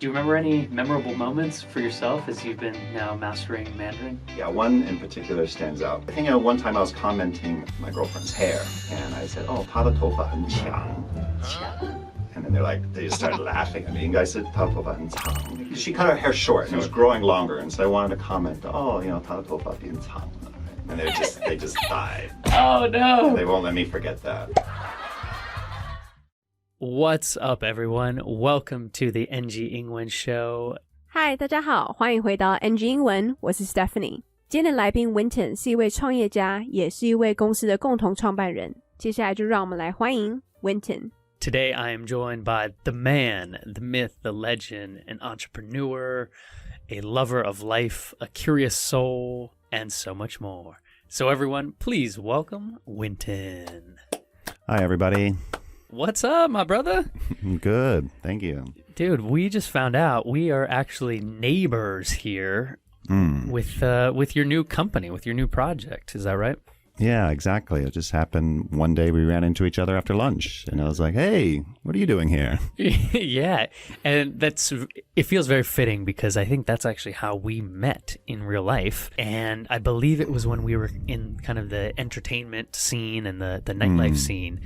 Do you remember any memorable moments for yourself as you've been now mastering Mandarin? Yeah, one in particular stands out. I think one time I was commenting my girlfriend's hair, and I said, "Oh, 她的头发很长." And then they just started laughing at me. 应该是她的头发很长. She cut her hair short, and it was growing longer, and so I wanted to comment, "Oh, 她的头发变长了." And they just died. Oh no! And they won't let me forget that. What's up, everyone? Welcome to the NG 英文 Show. 嗨，大家好，欢迎回到 NG 英文，我是 Stephanie。今天的来宾 Winton 是一位创业家，也是一位公司的共同创办人。接下来就让我们来欢迎 Winton。Today I am joined by the man, the myth, the legend, an entrepreneur, a lover of life, a curious soul, and so much more. So everyone, please welcome Winton. Hi, everybody. What's up, my brother? Good, thank you. Dude, we just found out we are actually neighbors here with your new company, with your new project. Is that right? Yeah, exactly. It just happened one day. We ran into each other after lunch, and I was like, "Hey, what are you doing here?" Yeah, and it feels very fitting because I think that's actually how we met in real life. And I believe it was when we were in kind of the entertainment scene and the nightlife scene.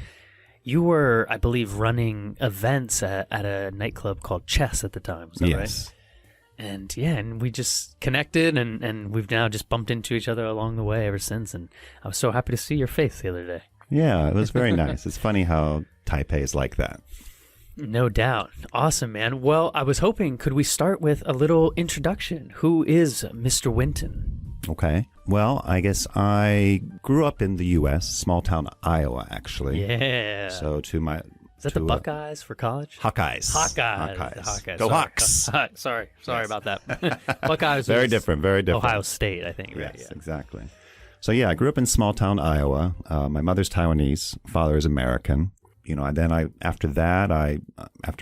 You were, I believe, running events at a nightclub called Chess at the time. Is that right? And we just connected, and we've now just bumped into each other along the way ever since. And I was so happy to see your face the other day. Yeah, it was very nice. It's funny how Taipei is like that. No doubt. Awesome, man. Well, I was hoping, could we start with a little introduction? Who is Mr. Winton? Okay. Well, I guess I grew up in the U.S., small town Iowa, actually. Yeah. So Is that the Buckeyes for college? Hawkeyes. Hawkeyes. Go Hawks. Sorry about that. Buckeyes. Very different. Ohio State, I think. Yes, right? Yeah. Exactly. So yeah, I grew up in small town Iowa. My mother's Taiwanese, father is American. After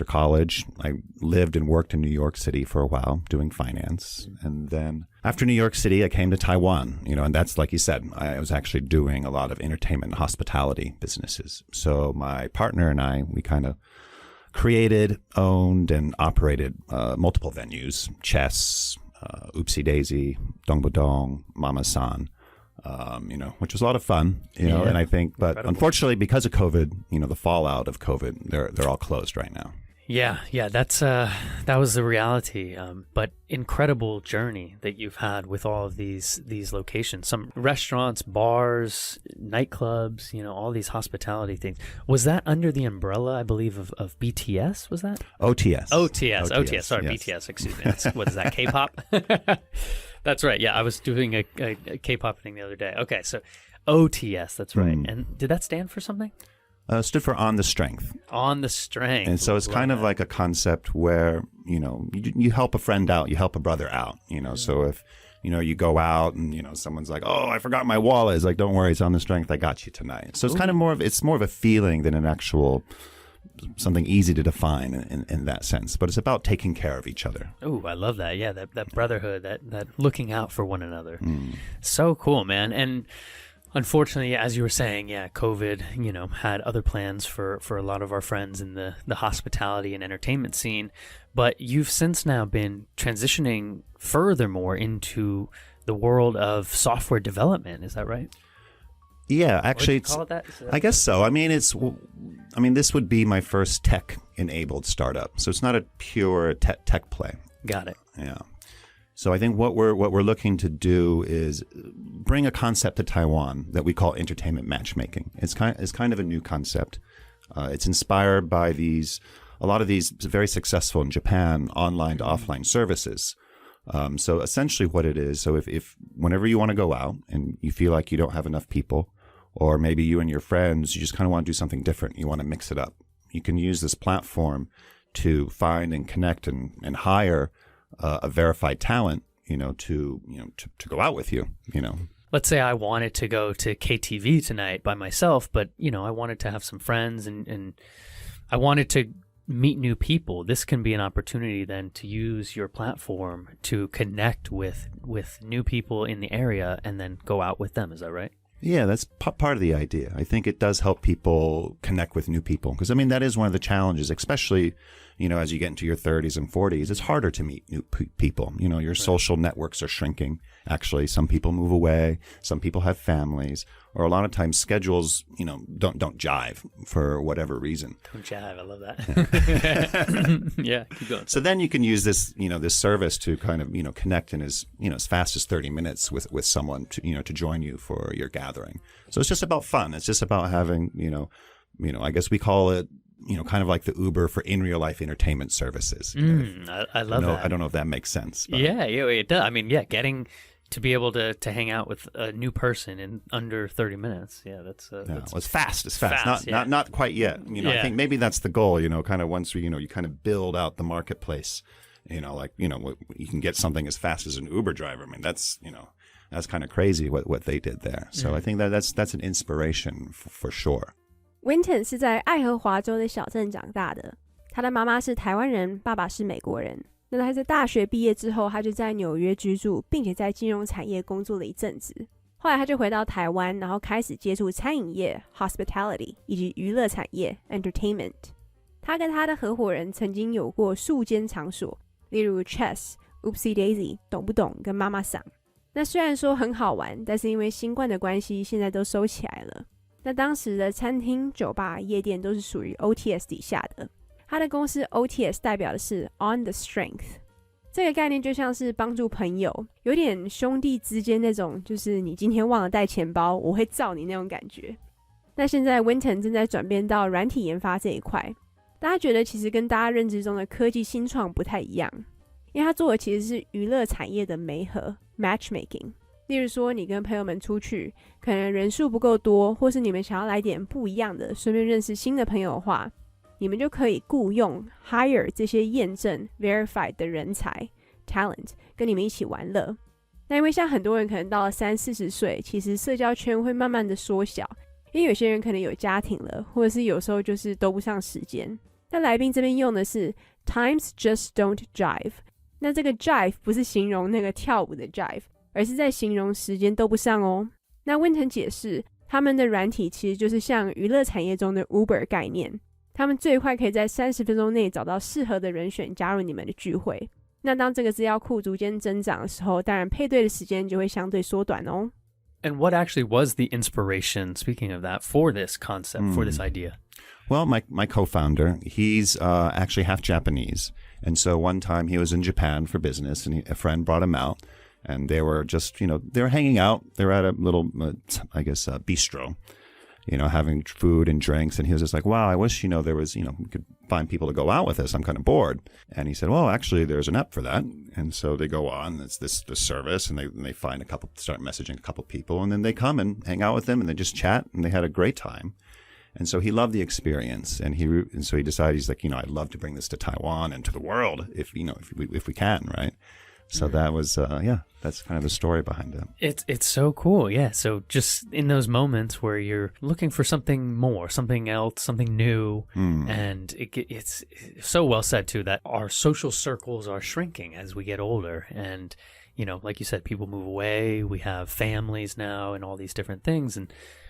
college, I lived and worked in New York City for a while doing finance. And then after New York City, I came to Taiwan, and that's, like you said, I was actually doing a lot of entertainment and hospitality businesses. So my partner and I, we kind of created, owned, and operated multiple venues: Chess, Oopsie Daisy, Dong Budong, Mama San. Which was a lot of fun, and I think, but incredible. Unfortunately, because of COVID, the fallout of COVID, they're all closed right now. Yeah, that was the reality. But incredible journey that you've had with all of these locations, some restaurants, bars, nightclubs, all these hospitality things. Was that under the umbrella, I believe, of BTS? Was that OTS? Sorry, yes. BTS. Excuse me. What is that? K-pop? That's right. Yeah, I was doing a K-pop thing the other day. Okay, so OTS, that's right. And did that stand for something? Stood for On the Strength. On the Strength. And so it's kind of like a concept where, you help a friend out, you help a brother out, So if, you go out and, someone's like, "Oh, I forgot my wallet." It's like, "Don't worry, it's On the Strength. I got you tonight." So it's kind of more of a feeling than an actual something easy to define in that sense, but it's about taking care of each other. Oh, I love that. Yeah, that brotherhood, that looking out for one another. So cool, man. And unfortunately, as you were saying, yeah, COVID, had other plans for a lot of our friends in the hospitality and entertainment scene, but you've since now been transitioning furthermore into the world of software development. Is that right? Yeah, actually, call it that? I guess so. This would be my first tech-enabled startup, so it's not a pure tech play. Got it. Yeah. So I think what we're looking to do is bring a concept to Taiwan that we call entertainment matchmaking. It's kind of a new concept. It's inspired by a lot of these very successful in Japan online to offline services. So essentially, what it is, so if whenever you want to go out and you feel like you don't have enough people, or maybe you and your friends, you just kind of want to do something different, you want to mix it up, you can use this platform to find and connect and hire a verified talent, to go out with you, Let's say I wanted to go to KTV tonight by myself, but, I wanted to have some friends and I wanted to meet new people. This can be an opportunity then to use your platform to connect with new people in the area and then go out with them. Is that right? Yeah, that's part of the idea. I think it does help people connect with new people because, that is one of the challenges, especially as you get into your 30s and 40s, it's harder to meet new people. Your social networks are shrinking. Actually, some people move away. Some people have families. Or a lot of times schedules, don't jive for whatever reason. Don't jive. I love that. Yeah, keep going. So then you can use this, this service to kind of, connect in as fast as 30 minutes with someone to join you for your gathering. So it's just about fun. It's just about having, I guess we call it, kind of like the Uber for in real life entertainment services. I love that. I don't know if that makes sense. But. Yeah, it does. I mean, getting to be able to hang out with a new person in under 30 minutes. Yeah, that's it's fast. It's fast. Not quite yet. I think maybe that's the goal, kind of once you kind of build out the marketplace, you can get something as fast as an Uber driver. I mean, that's kind of crazy what they did there. So I think that's an inspiration for sure. Winton 是在爱荷华州的小镇长大的，他的妈妈是台湾人，爸爸是美国人。那他在大学毕业之后，他就在纽约居住，并且在金融产业工作了一阵子。后来他就回到台湾，然后开始接触餐饮业 hospitality 以及娱乐产业 entertainment。他跟他的合伙人曾经有过数间场所，例如 Chess、Oopsie Daisy、懂不懂跟妈妈桑。那虽然说很好玩，但是因为新冠的关系，现在都收起来了。那当时的餐厅、酒吧、夜店都是属于 OTS 底下的。他的公司 OTS 代表的是 on the strength， 这个概念就像是帮助朋友，有点兄弟之间那种，就是你今天忘了带钱包，我会罩你那种感觉。那现在 Winton 正在转变到软体研发这一块，大家觉得其实跟大家认知中的科技新创不太一样，因为他做的其实是娱乐产业的媒合 matchmaking。例如说你跟朋友们出去，可能人数不够多，或是你们想要来点不一样的，顺便认识新的朋友的话，你们就可以雇用 hire 这些验证 verified 的人才 talent 跟你们一起玩乐。那因为像很多人可能到了30-40岁，其实社交圈会慢慢的缩小，因为有些人可能有家庭了，或者是有时候就是都不上时间。那来宾这边用的是 times just don't jive， 那这个 jive 不是形容那个跳舞的 jive， 而是在形容时间都不上哦。那 Winton 解释，他们的软体其实就是像娱乐产业中的 Uber 概念，他们最快可以在30分钟内找到适合的人选加入你们的聚会。那当这个资料库逐渐增长的时候，当然配对的时间就会相对缩短哦。And what actually was the inspiration, speaking of that, for this concept, for this idea? Well, my co-founder, he's actually half Japanese. And so one time he was in Japan for business, and a friend brought him out. And they were just, they were hanging out. They were at a little, bistro, having food and drinks. And he was just like, wow, I wish, there was, we could find people to go out with us. I'm kind of bored. And he said, well, actually, there's an app for that. And so they go on, it's this service, and they find start messaging a couple people. And then they come and hang out with them, and they just chat, and they had a great time. And so he loved the experience, and so he decided, he's like, I'd love to bring this to Taiwan and to the world if we can, right? So that was, that's kind of the story behind it. It's so cool, yeah. So just in those moments where you're looking for something more, something else, something new, and it's so well said too that our social circles are shrinking as we get older, and like you said, people move away. We have families now and all these different things,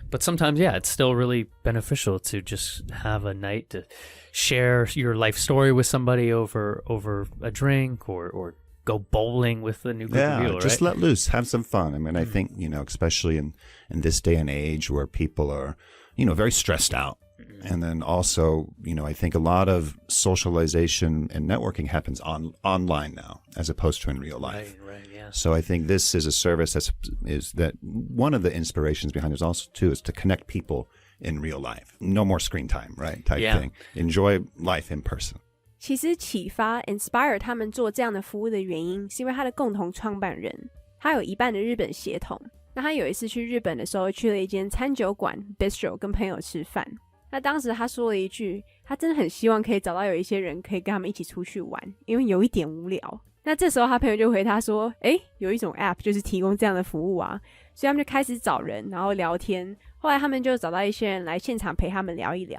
but sometimes, it's still really beneficial to just have a night to share your life story with somebody over a drink or go bowling with a new group of people, right? Just let loose, have some fun. I mean, I think, especially in this day and age where people are, very stressed out. And then also, I think a lot of socialization and networking happens online now as opposed to in real life. Right, yeah. So I think this is a service that one of the inspirations behind it also too is to connect people in real life. No more screen time, right? Type thing. Enjoy life in person. 其实启发 Inspire 他们做这样的服务的原因，是因为他的共同创办人，他有一半的日本血统。那他有一次去日本的时候，去了一间餐酒馆 Bistro 跟朋友吃饭。那当时他说了一句，他真的很希望可以找到有一些人可以跟他们一起出去玩，因为有一点无聊。那这时候他朋友就回他说，有一种 app 就是提供这样的服务啊，所以他们就开始找人，然后聊天。后来他们就找到一些人来现场陪他们聊一聊。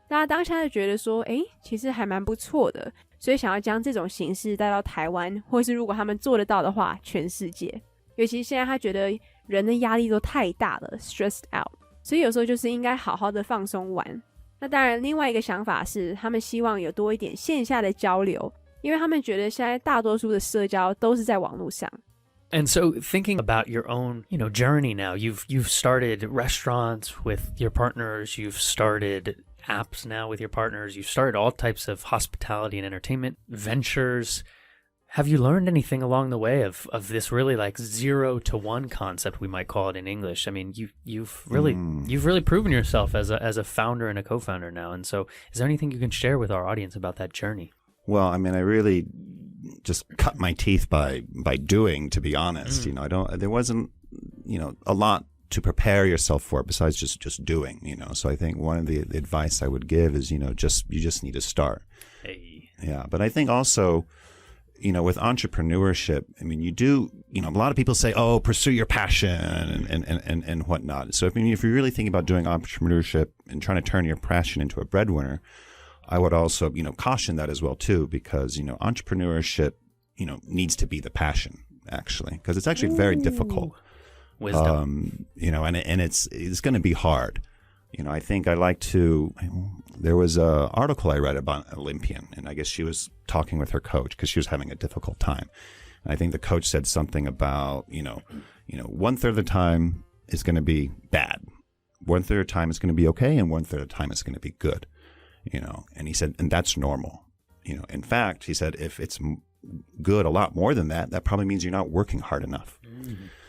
大家当下就觉得说，其实还蛮不错的，所以想要将这种形式带到台湾，或是如果他们做得到的话，全世界。尤其现在他觉得人的压力都太大了 ，stressed out， 所以有时候就是应该好好的放松玩。那当然另外一个想法是他们希望有多一点线下的交流，因为他们觉得现在大多数的社交都是在网络上。And so thinking about your own, journey now, you've started restaurants with your partners, you've started apps now with your partners, you've started all types of hospitality and entertainment ventures. Have you learned anything along the way of this really like 0 to 1 concept, we might call it in English? I mean, you've really proven yourself as a founder and a co-founder now. And so is there anything you can share with our audience about that journey? Well, I mean, I really just cut my teeth by doing, to be honest. There wasn't, a lot to prepare yourself for besides just doing, So I think one of the advice I would give is, you just need to start. Hey. Yeah. But I think also, with entrepreneurship, I mean, you do, a lot of people say, oh, pursue your passion and whatnot. So, I mean, if you're really thinking about doing entrepreneurship and trying to turn your passion into a breadwinner, I would also, caution that as well, too, because, entrepreneurship, needs to be the passion, actually, because it's actually very difficult. Wisdom. And it's going to be hard. I think I like to, there was an article I read about an Olympian, and I guess she was talking with her coach because she was having a difficult time. And I think the coach said something about, 1/3 of the time is going to be bad. 1/3 of the time is going to be okay, and 1/3 of the time is going to be good. And he said, and that's normal. In fact, he said, if it's good a lot more than that, that probably means you're not working hard enough.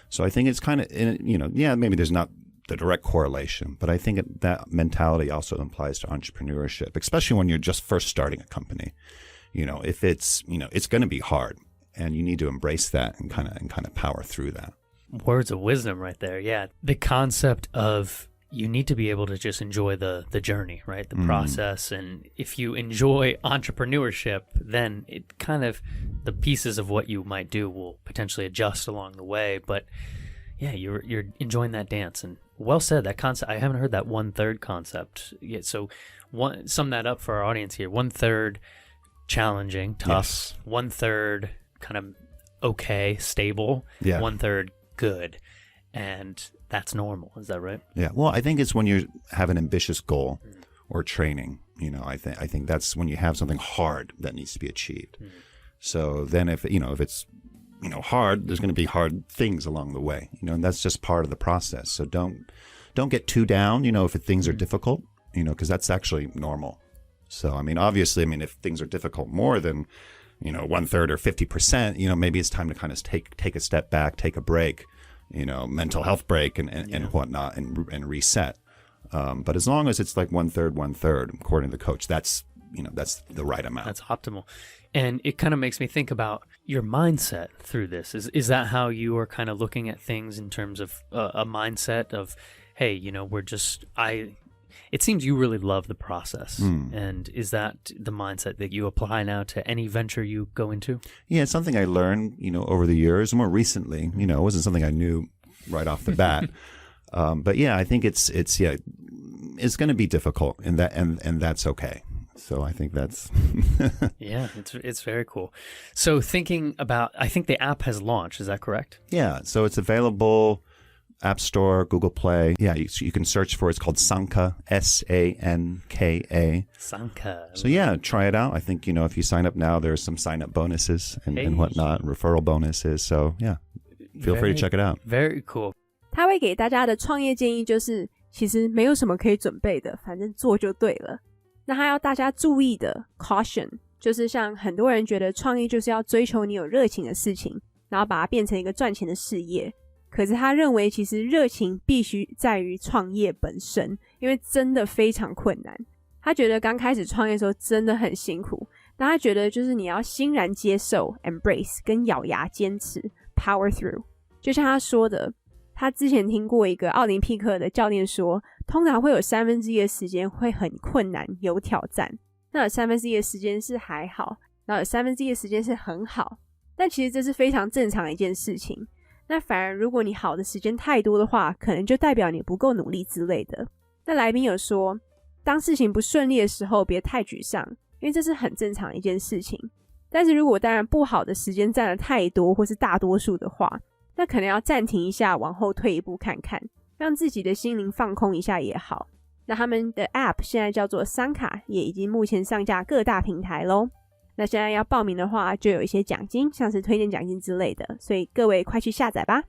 So I think it's kind of, maybe there's not the direct correlation, but I think that mentality also applies to entrepreneurship, especially when you're just first starting a company. If it's, it's going to be hard, and you need to embrace that and kind of power through that. Words of wisdom right there. Yeah. The concept of you need to be able to just enjoy the journey, right? The process. And if you enjoy entrepreneurship, then it kind of, the pieces of what you might do will potentially adjust along the way. But yeah, you're enjoying that dance. And well said, that concept. I haven't heard that 1/3 concept yet. So sum that up for our audience here. 1/3 challenging, tough. Yes. 1/3 kind of okay, stable. Yeah. 1/3 good. And that's normal. Is that right? Yeah. Well, I think it's when you have an ambitious goal or training, I think that's when you have something hard that needs to be achieved. So then if it's, hard, there's going to be hard things along the way, and that's just part of the process. So don't get too down, if things are difficult, because that's actually normal. So, I mean, obviously, if things are difficult more than, 1/3 or 50%, maybe it's time to kind of take a step back, take a break, mental health break and whatnot and reset. But as long as it's like 1/3, according to the coach, that's the right amount. That's optimal. And it kind of makes me think about your mindset through this. Is that how you are kind of looking at things in terms of a mindset of, hey, it seems you really love the process. And is that the mindset that you apply now to any venture you go into? Yeah, it's something I learned, over the years. More recently, it wasn't something I knew right off the bat. But yeah, I think it's going to be difficult, and that's okay. So I think that's yeah, it's very cool. So thinking about, I think the app has launched. Is that correct? Yeah, so it's available. App Store, Google Play. Yeah, you can search for it. It's called Sanka, Sanka. Sanka. So yeah, try it out. I think, if you sign up now, there's some sign-up bonuses and whatnot, referral bonuses. So yeah, feel free to check it out. Very cool. 他会给大家的创业建议就是，其实没有什么可以准备的，反正做就对了。那他要大家注意的 caution， 就是像很多人觉得创业就是要追求你有热情的事情，然后把它变成一个赚钱的事业。可是他认为其实热情必须在于创业本身，因为真的非常困难。他觉得刚开始创业的时候真的很辛苦，但他觉得就是你要欣然接受 embrace 跟咬牙坚持 power through。就像他说的，他之前听过一个奥林匹克的教练说，通常会有1/3的时间会很困难有挑战，那有1/3的时间是还好，然后有1/3的时间是很好，但其实这是非常正常的一件事情。那反而如果你好的时间太多的话，可能就代表你不够努力之类的。那来宾有说，当事情不顺利的时候别太沮丧，因为这是很正常的一件事情。但是如果当然不好的时间占了太多或是大多数的话，那可能要暂停一下，往后退一步看看，让自己的心灵放空一下也好。那他们的 App 现在叫做 Sanka， 也已经目前上架各大平台咯。那现在要报名的话，就有一些奖金，像是推荐奖金之类的，所以各位快去下载吧。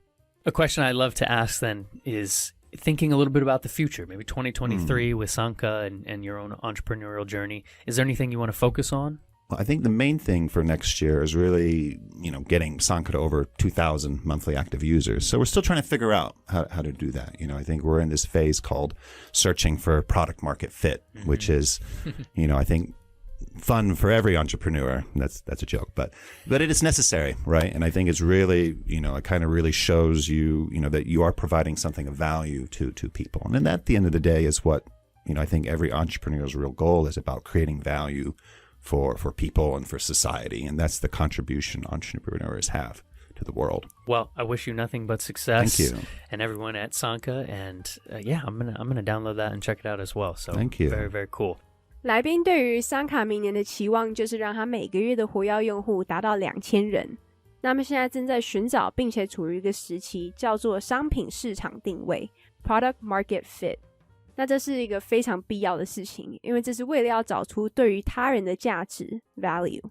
A question I'd love to ask then is thinking a little bit about the future, maybe 2023 with Sanka and your own entrepreneurial journey. Is there anything you want to focus on? Well, I think the main thing for next year is really, getting Sanka to over 2,000 monthly active users. So we're still trying to figure out how to do that. I think we're in this phase called searching for product market fit, which is, I think fun for every entrepreneur. That's a joke, but it is necessary, right? And I think it's really, it kind of really shows you, that you are providing something of value to people. And then at the end of the day is what, I think every entrepreneur's real goal is about creating value for people and for society. And that's the contribution entrepreneurs have to the world. Well, I wish you nothing but success. Thank you. And everyone at Sanka. And I'm gonna download that and check it out as well. So thank you. Very, very cool. 来宾对于Sanka明年的期望就是让他每个月的活跃用户达到2000人。那么现在正在寻找并且处于一个时期叫做商品市场定位 Product Market Fit。那这是一个非常必要的事情，因为这是为了要找出对于他人的价值 value。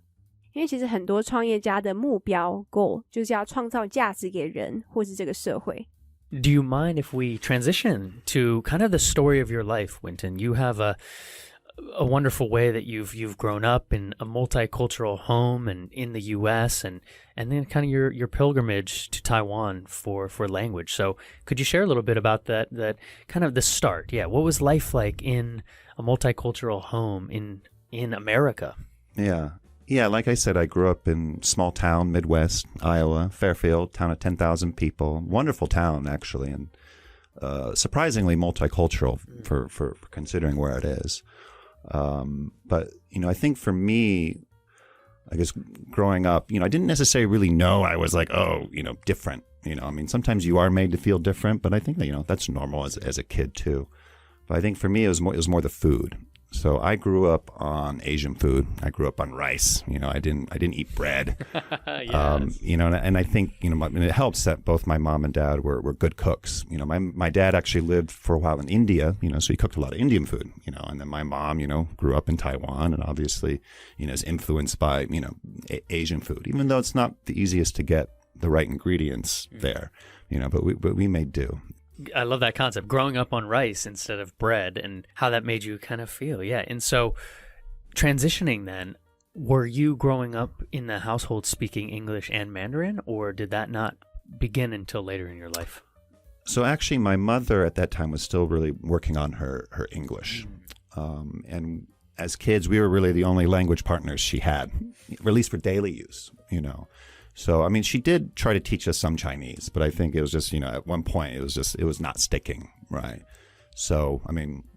因为其实很多创业家的目标 goal 就是要创造价值给人或是这个社会。Do you mind if we transition to kind of the story of your life, Winton? You have a wonderful way that you've grown up in a multicultural home and in the U.S. and then kind of your pilgrimage to Taiwan for language. So could you share a little bit about that kind of the start? Yeah, what was life like in a multicultural home in America? Yeah, like I said, I grew up in small town, Midwest, Iowa, Fairfield, town of 10,000 people. Wonderful town, actually, and surprisingly multicultural for considering where it is. But, I think for me, I guess growing up, I didn't necessarily really know I was like, different. Sometimes you are made to feel different, but I think that, that's normal as a kid too. But I think for me, it was more the food. So I grew up on Asian food. I grew up on rice. I didn't eat bread. Yes. And I think, it helps that both my mom and dad were good cooks. My dad actually lived for a while in India, so he cooked a lot of Indian food, and then my mom, grew up in Taiwan and obviously, is influenced by, Asian food, even though it's not the easiest to get the right ingredients there, but we made do. I love that concept, growing up on rice instead of bread and how that made you kind of feel. Yeah. And so transitioning then, were you growing up in the household speaking English and Mandarin, or did that not begin until later in your life? So actually my mother at that time was still really working on her English. And as kids, we were really the only language partners she had, at least for daily use, So, she did try to teach us some Chinese, but I think it was just, at one point it was not sticking, right? So,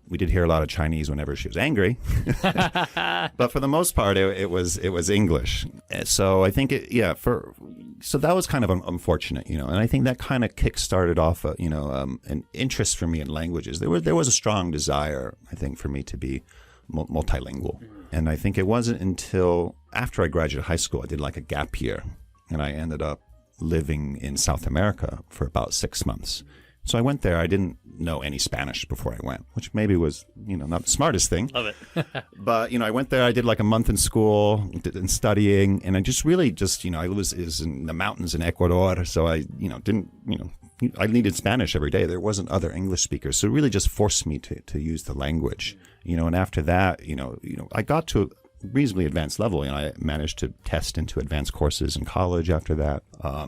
we did hear a lot of Chinese whenever she was angry, but for the most part, it was English. So I think so that was kind of unfortunate, and I think that kind of kick-started off, an interest for me in languages. There was a strong desire, I think, for me to be multilingual. And I think it wasn't until after I graduated high school, I did like a gap year. And I ended up living in South America for about 6 months. So I went there. I didn't know any Spanish before I went, which maybe was, not the smartest thing. Love it. But, I went there. I did like a month in school and studying. And I just really I was in the mountains in Ecuador. So I, I needed Spanish every day. There wasn't other English speakers. So it really just forced me to use the language, and after that, I got to reasonably advanced level, and I managed to test into advanced courses in college after that.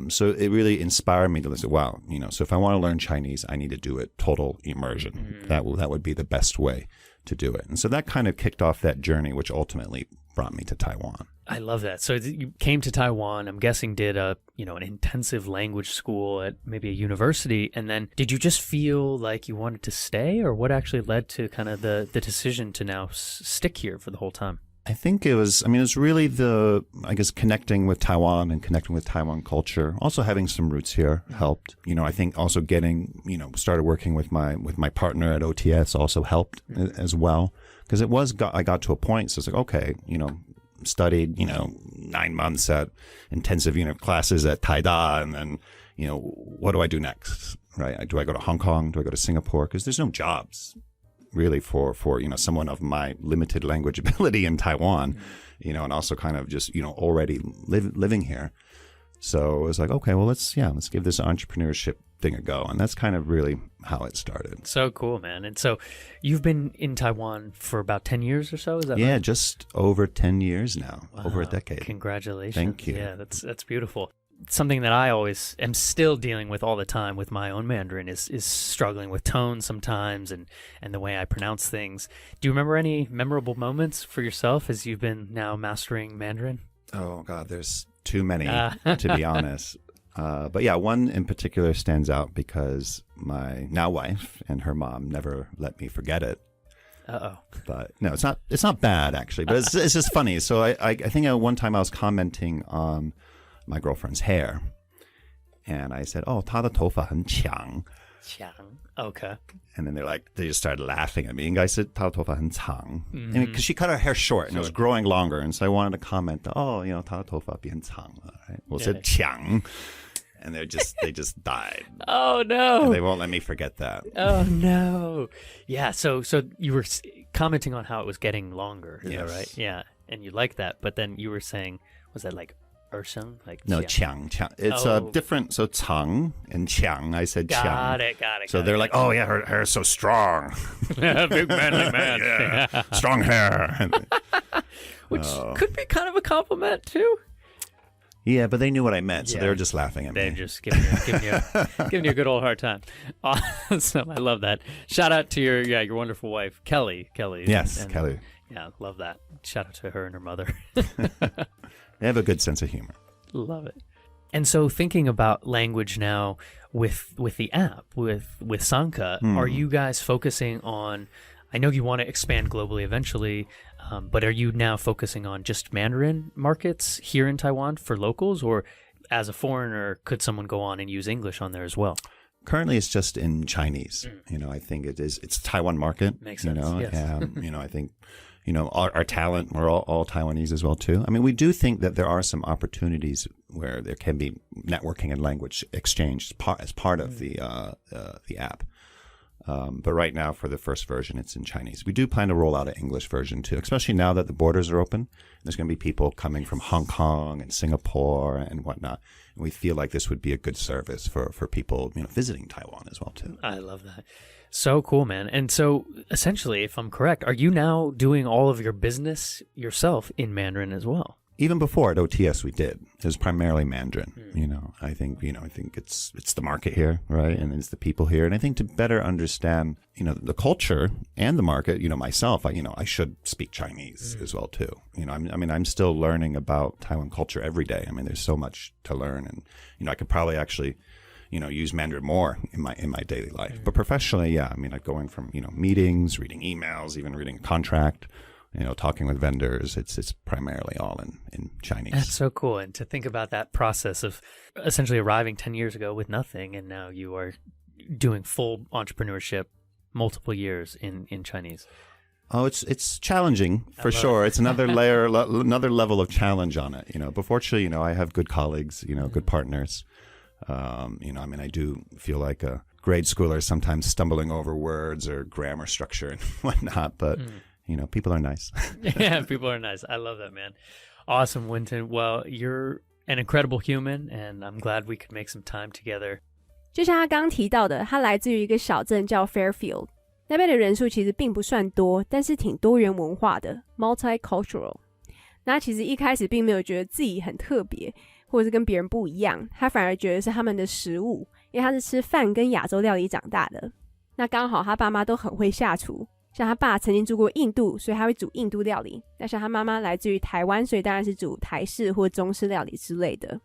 So it really inspired me to say, wow, so if I want to learn Chinese, I need to do it total immersion. That would be the best way to do it. And so that kind of kicked off that journey, which ultimately brought me to Taiwan. I love that. So you came to Taiwan, I'm guessing did an intensive language school at maybe a university. And then did you just feel like you wanted to stay, or what actually led to kind of the decision to now stick here for the whole time? I think it was really connecting with Taiwan and connecting with Taiwan culture. Also having some roots here helped. I think also getting, started working with my partner at OTS also helped as well. Because I got to a point, so it's like, okay, studied, 9 months at intensive, classes at Taida, and then, what do I do next, right? Do I go to Hong Kong? Do I go to Singapore? Because there's no jobs really for someone of my limited language ability in Taiwan, and also kind of just already living here. So it was like, okay, well let's give this entrepreneurship thing a go, and that's kind of really how it started. So cool, man. And so you've been in Taiwan for about 10 years or so, is that right? Yeah, just over 10 years now. Wow. Over a decade. Congratulations. Thank you. Yeah, that's beautiful. Something that I always am still dealing with all the time with my own Mandarin is struggling with tone sometimes and the way I pronounce things. Do you remember any memorable moments for yourself as you've been now mastering Mandarin? Oh God, there's too many to be honest. But yeah, one in particular stands out because my now wife and her mom never let me forget it. Uh-oh. But no, it's not bad actually, but it's just funny. So I think at one time I was commenting on my girlfriend's hair, and I said, "Oh, 她的头发很强." 强. Okay. And then they just started laughing at me. And I said, 她的头发很长. Because she cut her hair short and it was growing longer. And so I wanted to comment, oh, 她的头发变长了. Right? Well, it said 强. And they just died. Oh, no. And they won't let me forget that. Oh, no. Yeah, so you were commenting on how it was getting longer. Is that right? Yeah. And you liked that. But then you were saying, was that like like no, 强. It's different. So 长and 强. I said 强. Got it. So they're like, oh yeah, her hair is so strong. Big manly man. Yeah. Strong hair. Which could be kind of a compliment too. Yeah, but they knew what I meant, so they were just laughing at me. They're just giving you a good old hard time. Awesome. I love that. Shout out to your wonderful wife, Kelly. Yes, Kelly. Yeah, love that. Shout out to her and her mother. They have a good sense of humor. Love it. And so thinking about language now with the app, with Sanka, are you guys focusing on, I know you want to expand globally eventually, but are you now focusing on just Mandarin markets here in Taiwan for locals, or as a foreigner, could someone go on and use English on there as well? Currently, it's just in Chinese. I think it's Taiwan market. Makes sense. Yes. I think, our talent, we're all Taiwanese as well too. I mean, we do think that there are some opportunities where there can be networking and language exchange as part of the app. But right now, for the first version, it's in Chinese. We do plan to roll out an English version too, especially now that the borders are open. There's going to be people coming from Hong Kong and Singapore and whatnot. And we feel like this would be a good service for people, visiting Taiwan as well too. I love that. So cool, man. And so essentially, if I'm correct, are you now doing all of your business yourself in Mandarin as well? Even before at OTS, we did. It was primarily Mandarin. I think it's the market here, right? And it's the people here. And I think to better understand, the culture and the market, myself, I should speak Chinese as well too. I'm still learning about Taiwan culture every day. I mean, there's so much to learn, and I could probably actually, use Mandarin more in my daily life. But professionally, yeah, like going from meetings, reading emails, even reading a contract. Talking with vendors, it's primarily all in Chinese. That's so cool. And to think about that process of essentially arriving 10 years ago with nothing, and now you are doing full entrepreneurship multiple years in Chinese. Oh, it's challenging for sure. It's another layer, another level of challenge on it. But fortunately, I have good colleagues, good partners. I do feel like a grade schooler sometimes stumbling over words or grammar structure and whatnot, but people are nice. Yeah, people are nice. I love that, man. Awesome, Winton. Well, you're an incredible human, and I'm glad we could make some time together. 就像他刚提到的，他来自于一个小镇叫 Fairfield， 那边的人数其实并不算多，但是挺多元文化的 multicultural。 那其实一开始并没有觉得自己很特别，或者是跟别人不一样，他反而觉得是他们的食物，因为他是吃饭跟亚洲料理长大的。那刚好他爸妈都很会下厨，像他爸曾经住过印度，所以他会煮印度料理。那像他妈妈来自于台湾，所以当然是煮台式或中式料理之类的。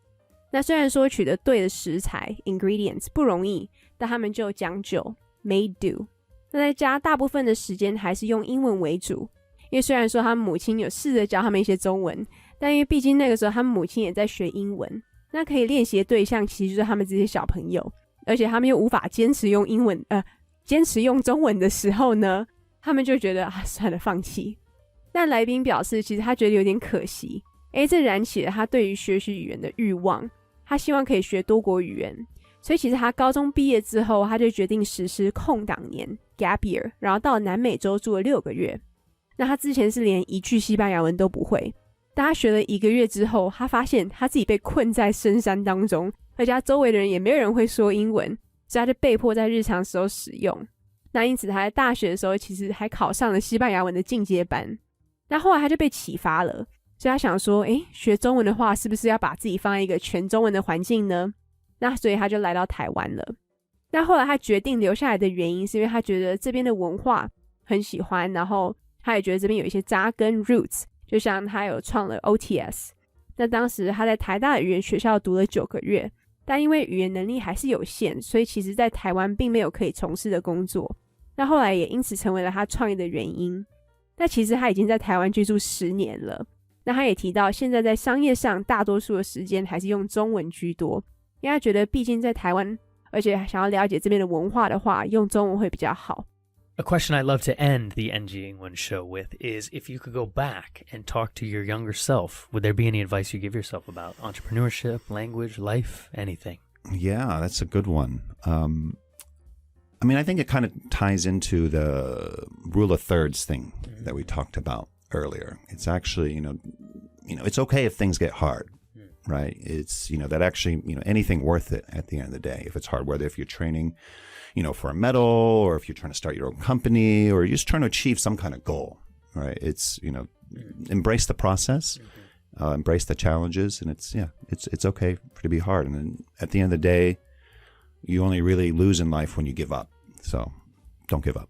那虽然说取得对的食材 ingredients 不容易，但他们就讲究 made do。 那在家大部分的时间还是用英文为主，因为虽然说他们母亲有试着教他们一些中文，但因为毕竟那个时候他们母亲也在学英文，那可以练习的对象其实就是他们这些小朋友，而且他们又无法坚持用中文的时候呢，他们就觉得算了，放弃。但来宾表示其实他觉得有点可惜，这燃起了他对于学习语言的欲望，他希望可以学多国语言，所以其实他高中毕业之后他就决定实施空档年， gap year， 然后到南美洲住了6个月。那他之前是连一句西班牙文都不会，但他学了1个月之后，他发现他自己被困在深山当中，而且他周围的人也没有人会说英文，所以他就被迫在日常时候使用。那因此他在大学的时候其实还考上了西班牙文的进阶班。那后来他就被启发了，所以他想说学中文的话是不是要把自己放在一个全中文的环境呢？那所以他就来到台湾了。那后来他决定留下来的原因是因为他觉得这边的文化很喜欢，然后他也觉得这边有一些扎根 roots， 就像他有创了 OTS。 那当时他在台大语言学校读了9个月，但因为语言能力还是有限，所以其实在台湾并没有可以从事的工作。那后来也因此成为了他创业的原因。那其实他已经在台湾居住10年了。那他也提到现在在商业上大多数的时间还是用中文居多，因为他觉得毕竟在台湾，而且想要了解这边的文化的话，用中文会比较好。A question I love to end the NG England show with is, if you could go back and talk to your younger self, would there be any advice you give yourself about entrepreneurship, language, life, anything? Yeah, that's a good one. I mean, I think it kind of ties into the rule of thirds thing that we talked about earlier. It's actually, it's okay if things get hard, right? It's, that actually, anything worth it at the end of the day, if it's hard, whether if you're training, for a medal, or if you're trying to start your own company, or you're just trying to achieve some kind of goal, right? It's, embrace the process, embrace the challenges, and it's okay to be hard. And then at the end of the day, you only really lose in life when you give up. So don't give up.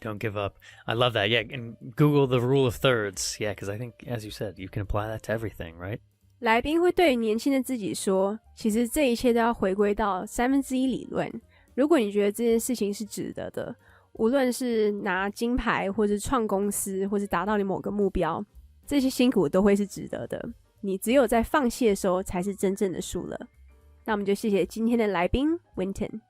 Don't give up. I love that. Yeah, and Google the rule of thirds. Yeah, because I think, as you said, you can apply that to everything, right? 来宾会对于年轻的自己说，其实这一切都要回归到1/3理论。如果你觉得这件事情是值得的，无论是拿金牌，或是创公司，或是达到你某个目标，这些辛苦都会是值得的。你只有在放弃的时候，才是真正的输了。那我们就谢谢今天的来宾 Winton。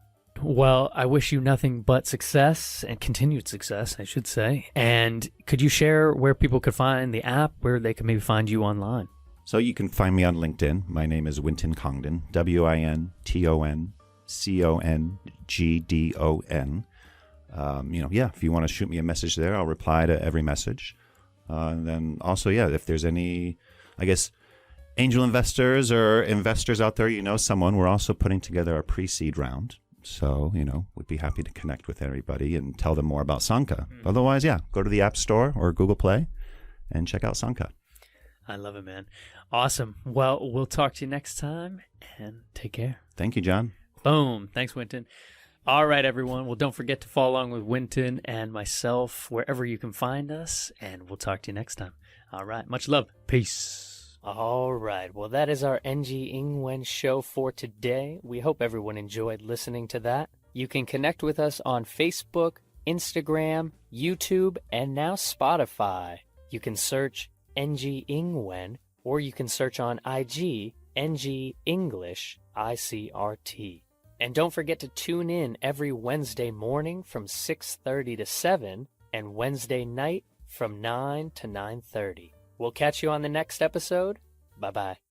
Well, I wish you nothing but success, and continued success, I should say. And could you share where people could find the app, where they could maybe find you online? So you can find me on LinkedIn. My name is Winton Congdon, WintonCongdon. If you want to shoot me a message there, I'll reply to every message. And then also, if there's any, I guess, angel investors or investors out there, someone, we're also putting together a pre-seed round. So, we'd be happy to connect with everybody and tell them more about Sanka. Otherwise, go to the App Store or Google Play and check out Sanka. I love it, man. Awesome. Well, we'll talk to you next time, and take care. Thank you, John. Boom. Thanks, Winton. All right, everyone. Well, don't forget to follow along with Winton and myself wherever you can find us, and we'll talk to you next time. All right. Much love. Peace. All right. Well, that is our NG Ingwen show for today. We hope everyone enjoyed listening to that. You can connect with us on Facebook, Instagram, YouTube, and now Spotify. You can search NG Ingwen, or you can search on IG NG English ICRT. And don't forget to tune in every Wednesday morning from 6:30 to 7, and Wednesday night from 9 to 9:30. We'll catch you on the next episode. Bye-bye.